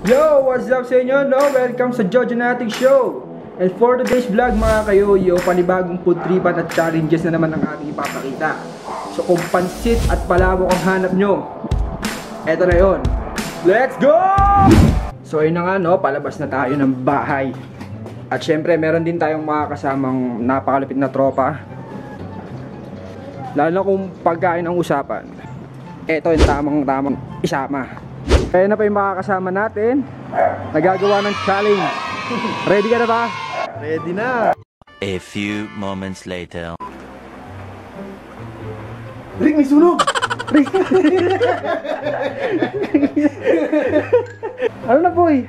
Yo! What's up sa inyo? No? Welcome sa Jojonatic Show! And for today's vlog mga kayoyo, panibagong food tripan at challenges na naman ang ating ipapakita. So kung pansit at palabok ang hanap nyo, eto na yon. Let's go! So ayun na nga no, palabas na tayo ng bahay. At syempre meron din tayong mga kasamang napakalupit na tropa. Lalo na kung pagkain ang usapan, eto yung tamang isama. Kaya na pa yung makakasama natin, nagagawa ng challenge. Ready ka na ba? Ready na! A few moments later. Rick, may sunog! Rick! Ano na boy?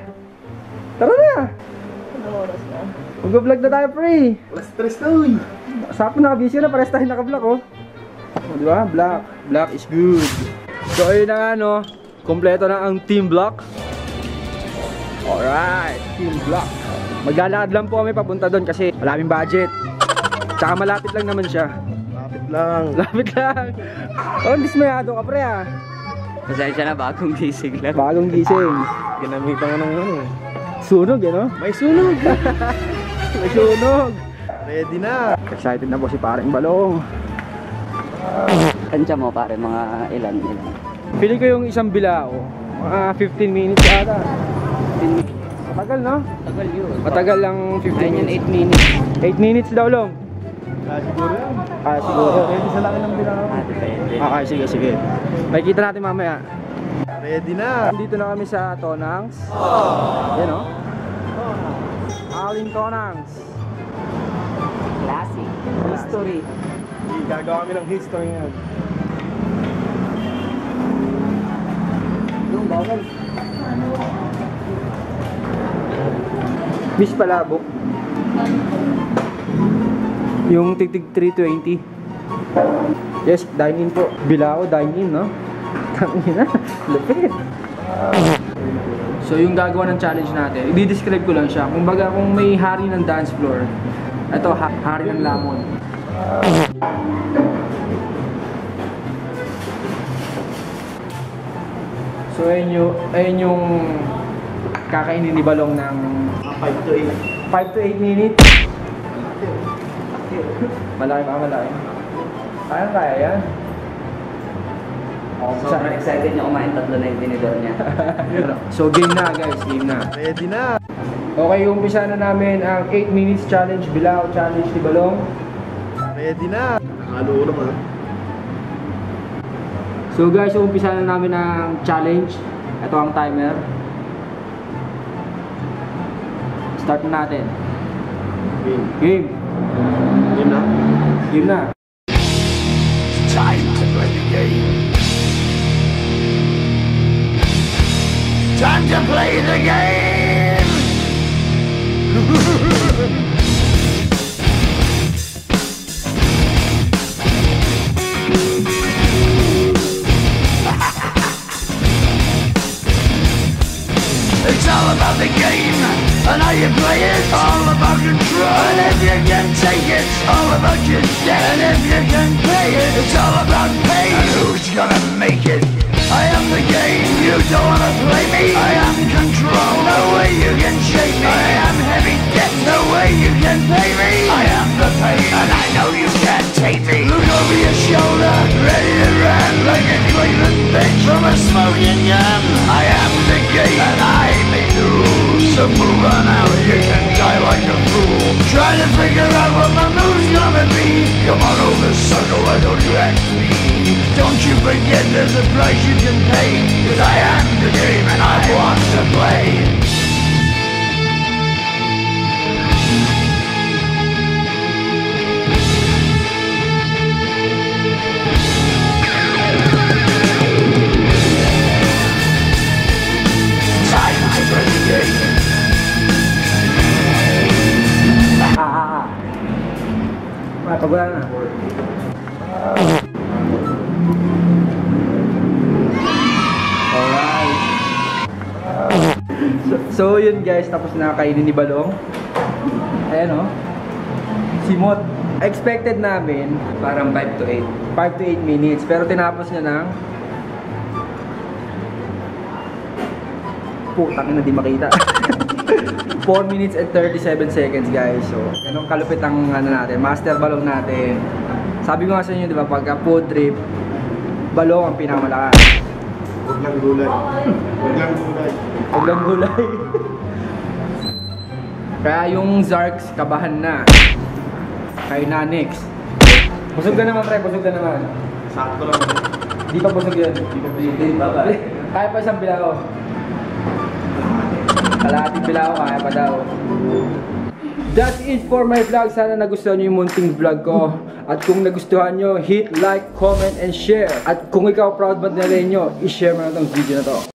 Tara na! Ano oras na? Mag-vlog na tayo pre! Alas 3 na uy! Sapo na, busy na, pares tayo naka-vlog oh. Diba? Black is good. So ayun na nga no, kompleto na ang team block. Alright, team block. Maglalakad lang po kami papunta doon kasi maraming budget. Tsaka malapit lang naman siya. Lapit lang. Lapit lang. Oh, dismayado ka pre ah. Pasensya na, bagong gising lang. Bagong gising. Ginamitan ko ng ano eh. Sunog eh no? May sunog! May sunog. Ready na! Excited na po si paring Balong. Tansya mo pare, mga ilan. Feeling ko yung isang bilao, mga 15 minutes ata. Matagal no? Tagal yun. Matagal lang 15 Ayun yun, minutes. 8 minutes. 8 minutes daw long. Siguro yan. Siguro. Ready sa laki ng bilao. Depende. Okay, sige. Makikita natin mamaya. Ready na! Dito na kami sa Tonangs. Yan o. Aling Tonangs. Classic. History. Gagawa kami ng history yan. Yung bawal. Miss Palabok. Yung tig-tig 320. Yes, dine-in po. Bilao, dine-in, no? Tangina, lupit. So yung gagawa ng challenge natin, i-describe ko lang siya. Kumbaga kung may hari ng dance floor, ito hari ng lamon. So ayun yung kakainin ni Balong ng 5 to 8. 5 to 8 minutes. Malaki. Kaya yan. Sobrang excited niya kumain, tatlo na yung tinidor niya. So game na guys, game na. Ready na! Okay, umpisa na namin ang 8 minutes challenge, Bilao challenge ni Balong. Ready na! Nakalo ko naman. So guys, umpisa na namin ang challenge. Ito ang timer. Start na natin. Game. Game na? Game na. Time to play the game. Time to play the game. It's all about the game and how you play it. All about control, and if you can take it, all about your debt. And if you can pay it, it's all about pay. And who's gonna make it? I am the game, you don't wanna play me. I am control, no way you can shake me. I am heavy debt, no way you can pay me. I am the pain, and I know you can't take me. Look over your shoulder, ready to run like a Cleveland bitch from a smoking gun. I am the game, and I make the rules. So move on out, you can die like a fool. Trying to figure out what my move's gonna be. Come on over, sucker, why don't you ask me? Don't you forget there's a price you can pay. Cause I am the game and I want to play. Time to play the game. Pagwala na. Alright. So yun guys, tapos na kainin ni Balong. Ayan o. Simot. Expected namin Parang 5 to 8. 5 to 8 minutes. Pero tinapos niya ng Putang ina, di makita. 4 minutes and 37 seconds guys. So, ganun kalupit ang ano natin, master balong natin. Sabi ko nga sa inyo, di ba, pagka food trip, balong ang pinakamalakas. Huwag lang gulay. Huwag lang gulay. Huwag lang gulay. Kaya yung Zarks, kabahan na. Kay Nanix. Busog ka naman, pre. Busog ka naman. Sakto lang. Di pa busog yun. Hindi ko busog. Kaya pa isang bilao. Kalahating bilao, kaya pa daw. That's it for my vlog. Sana nagustuhan nyo yung munting vlog ko. At kung nagustuhan nyo, hit like, comment, and share. At kung ikaw proud ba na rin nyo, i-share mo na itong video na to.